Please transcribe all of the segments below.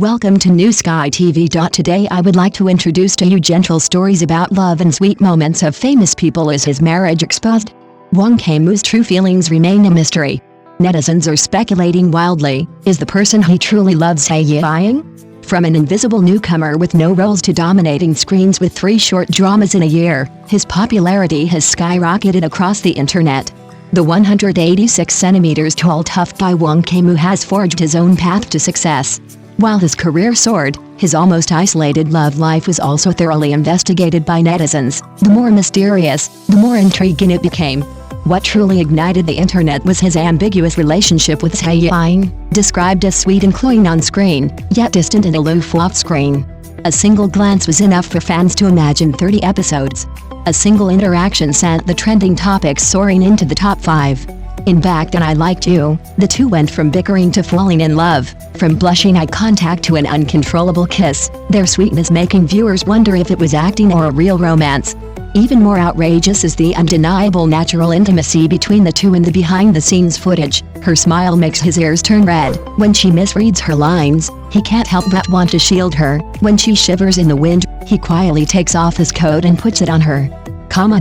Welcome to New Sky TV. Today I would like to introduce to you gentle stories about love and sweet moments of famous people. Is his marriage exposed? Wang Kaimu's true feelings remain a mystery. Netizens are speculating wildly. Is the person he truly loves Zhai Yiying? From an invisible newcomer with no roles to dominating screens with 3 short dramas in a year, his popularity has skyrocketed across the internet. The 186 centimeters tall tough guy Wang Kaimu has forged his own path to success. While his career soared, his almost isolated love life was also thoroughly investigated by netizens. The more mysterious, the more intriguing it became. What truly ignited the internet was his ambiguous relationship with Zhai Yiying, described as sweet and cloying on screen, yet distant and aloof off-screen. A single glance was enough for fans to imagine 30 episodes. A single interaction sent the trending topics soaring into the top 5. In Back Then I Liked You, the two went from bickering to falling in love, from blushing eye contact to an uncontrollable kiss, their sweetness making viewers wonder if it was acting or a real romance. Even more outrageous is the undeniable natural intimacy between the two in the behind-the-scenes footage. Her smile makes his ears turn red. When she misreads her lines, he can't help but want to shield her. When she shivers in the wind, he quietly takes off his coat and puts it on her.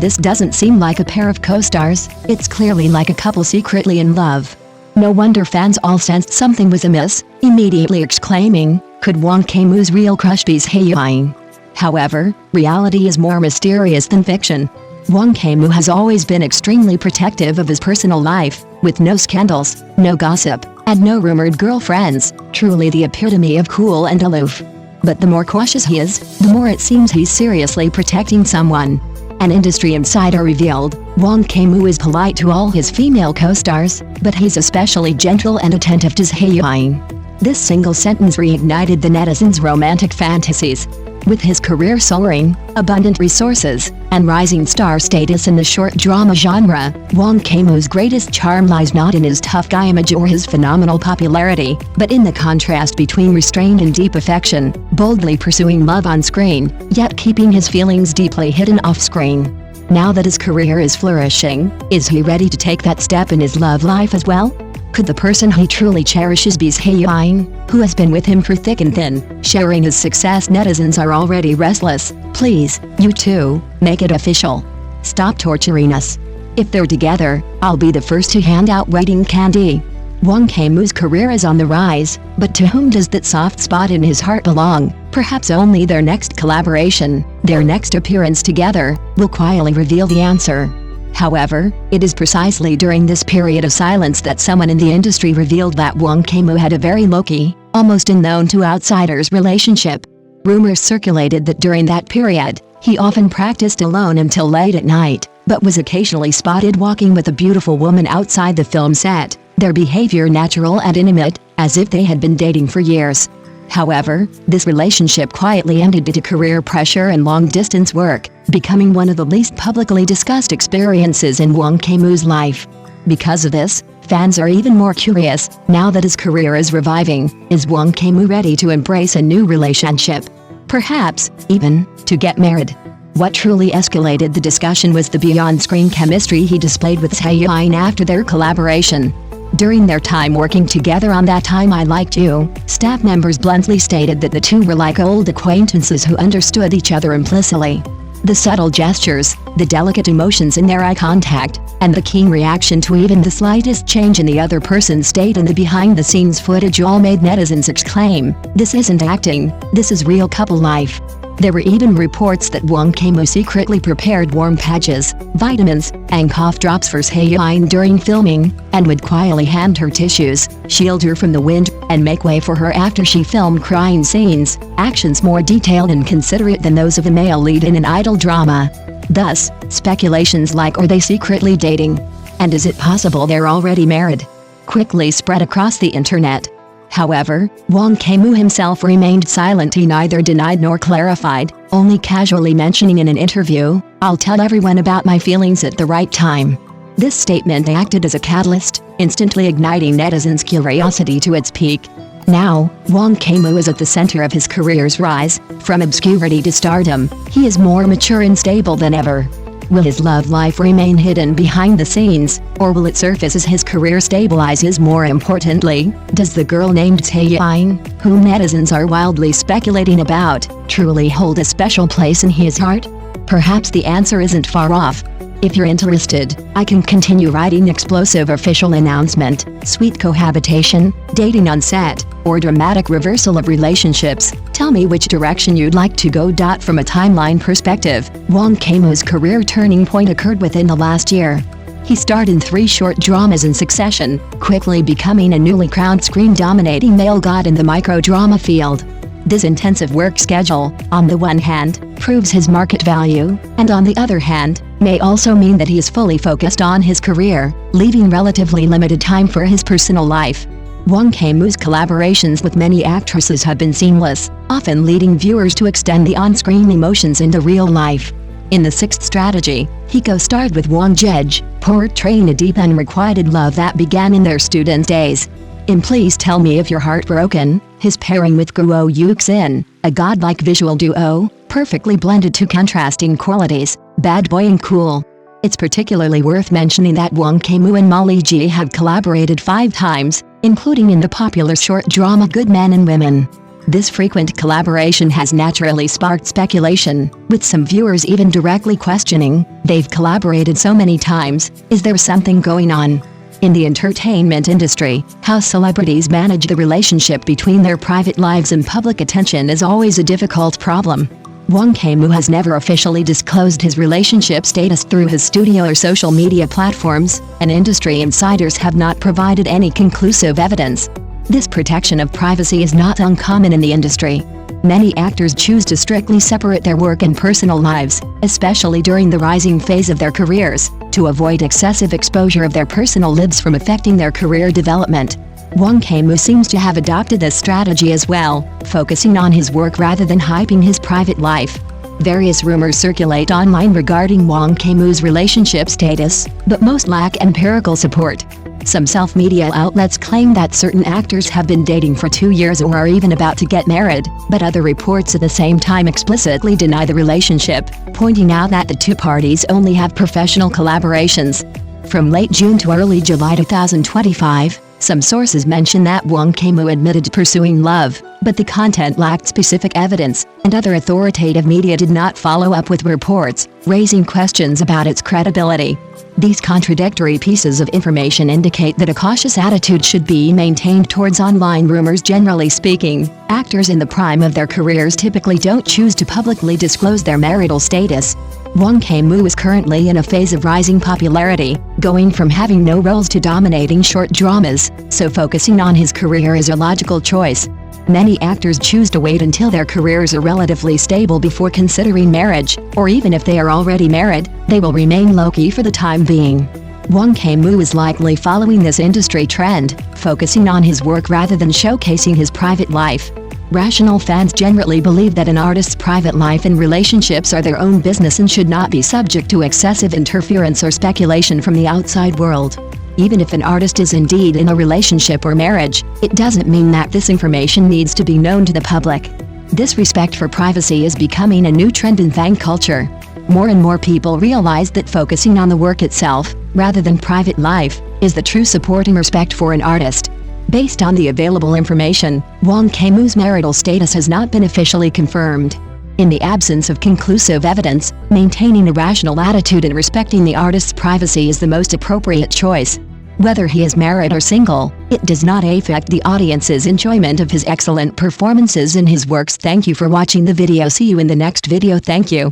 This doesn't seem like a pair of co-stars, it's clearly like a couple secretly in love. No wonder fans all sensed something was amiss, immediately exclaiming, could Wang Kaimu's real crush be Zhai Yiying? However, reality is more mysterious than fiction. Wang Kaimu has always been extremely protective of his personal life, with no scandals, no gossip, and no rumored girlfriends, truly the epitome of cool and aloof. But the more cautious he is, the more it seems he's seriously protecting someone. An industry insider revealed, Wang Kaimu is polite to all his female co-stars, but he's especially gentle and attentive to Zhai Yiying. This single sentence reignited the netizens' romantic fantasies. With his career soaring, abundant resources, and rising star status in the short drama genre, Wang Kaimu's greatest charm lies not in his tough guy image or his phenomenal popularity, but in the contrast between restraint and deep affection, boldly pursuing love on screen, yet keeping his feelings deeply hidden off-screen. Now that his career is flourishing, is he ready to take that step in his love life as well? Could the person he truly cherishes be Zhai Yiying, who has been with him through thick and thin, sharing his success? Netizens are already restless. Please, you too, make it official. Stop torturing us. If they're together, I'll be the first to hand out wedding candy. Wang Kaimu's career is on the rise, but to whom does that soft spot in his heart belong? Perhaps only their next collaboration, their next appearance together, will quietly reveal the answer. However, it is precisely during this period of silence that someone in the industry revealed that Wang Kaimu had a very low-key, almost unknown to outsiders relationship. Rumors circulated that during that period, he often practiced alone until late at night, but was occasionally spotted walking with a beautiful woman outside the film set, their behavior natural and intimate, as if they had been dating for years. However, this relationship quietly ended due to career pressure and long-distance work, becoming one of the least publicly discussed experiences in Wang Kaimu's life. Because of this, fans are even more curious, now that his career is reviving, is Wang Kaimu ready to embrace a new relationship? Perhaps, even, to get married. What truly escalated the discussion was the beyond-screen chemistry he displayed with Zhai Yiying after their collaboration. During their time working together on That Time I Liked You, staff members bluntly stated that the two were like old acquaintances who understood each other implicitly. The subtle gestures, the delicate emotions in their eye contact, and the keen reaction to even the slightest change in the other person's state in the behind-the-scenes footage all made netizens exclaim, "This isn't acting, this is real couple life." There were even reports that Wang Kaimu secretly prepared warm patches, vitamins, and cough drops for Zhai Yiying during filming, and would quietly hand her tissues, shield her from the wind, and make way for her after she filmed crying scenes, actions more detailed and considerate than those of a male lead in an idol drama. Thus, speculations like "Are they secretly dating?" and "Is it possible they're already married?" quickly spread across the internet. However, Wang Kaimu himself remained silent. He neither denied nor clarified, only casually mentioning in an interview, "I'll tell everyone about my feelings at the right time." This statement acted as a catalyst, instantly igniting netizens' curiosity to its peak. Now, Wang Kaimu is at the center of his career's rise. From obscurity to stardom, he is more mature and stable than ever. Will his love life remain hidden behind the scenes, or will it surface as his career stabilizes? More importantly, does the girl named Zhai Yiying, whom netizens are wildly speculating about, truly hold a special place in his heart? Perhaps the answer isn't far off. If you're interested, I can continue writing explosive official announcement, sweet cohabitation, dating on set, or dramatic reversal of relationships. Tell me which direction you'd like to go. From a timeline perspective, Wang Kaimu's career turning point occurred within the last year. He starred in 3 short dramas in succession, quickly becoming a newly crowned screen-dominating male god in the micro-drama field. This intensive work schedule, on the one hand, proves his market value, and on the other hand, may also mean that he is fully focused on his career, leaving relatively limited time for his personal life. Wang Kaimu's collaborations with many actresses have been seamless, often leading viewers to extend the on-screen emotions into real life. In The Sixth Strategy, he co-starred with Wang Jej, portraying a deep unrequited love that began in their student days. In Please Tell Me If You're Heartbroken, his pairing with Guo Yuxin, a godlike visual duo, perfectly blended 2 contrasting qualities, bad boy and cool. It's particularly worth mentioning that Wang Kaimu and Molly Ji have collaborated 5 times, including in the popular short drama Good Men and Women. This frequent collaboration has naturally sparked speculation, with some viewers even directly questioning, they've collaborated so many times, is there something going on? In the entertainment industry, how celebrities manage the relationship between their private lives and public attention is always a difficult problem. Wang Kaimu has never officially disclosed his relationship status through his studio or social media platforms, and industry insiders have not provided any conclusive evidence. This protection of privacy is not uncommon in the industry. Many actors choose to strictly separate their work and personal lives, especially during the rising phase of their careers, to avoid excessive exposure of their personal lives from affecting their career development. Wang Kaimu seems to have adopted this strategy as well, focusing on his work rather than hyping his private life. Various rumors circulate online regarding Wang Kaimu's relationship status, but most lack empirical support. Some self-media outlets claim that certain actors have been dating for 2 years or are even about to get married, but other reports at the same time explicitly deny the relationship, pointing out that the 2 parties only have professional collaborations. From late June to early July 2025, some sources mention that Wang Kaimu admitted to pursuing love, but the content lacked specific evidence, and other authoritative media did not follow up with reports, raising questions about its credibility. These contradictory pieces of information indicate that a cautious attitude should be maintained towards online rumors. Generally speaking, actors in the prime of their careers typically don't choose to publicly disclose their marital status. Wang Kaimu is currently in a phase of rising popularity, going from having no roles to dominating short dramas, so focusing on his career is a logical choice. Many actors choose to wait until their careers are relatively stable before considering marriage, or even if they are already married, they will remain low-key for the time being. Wang Kaimu is likely following this industry trend, focusing on his work rather than showcasing his private life. Rational fans generally believe that an artist's private life and relationships are their own business and should not be subject to excessive interference or speculation from the outside world. Even if an artist is indeed in a relationship or marriage, it doesn't mean that this information needs to be known to the public. This respect for privacy is becoming a new trend in fan culture. More and more people realize that focusing on the work itself, rather than private life, is the true support and respect for an artist. Based on the available information, Wang Kaimu's marital status has not been officially confirmed. In the absence of conclusive evidence, maintaining a rational attitude and respecting the artist's privacy is the most appropriate choice. Whether he is married or single, it does not affect the audience's enjoyment of his excellent performances in his works. Thank you for watching the video. See you in the next video. Thank you.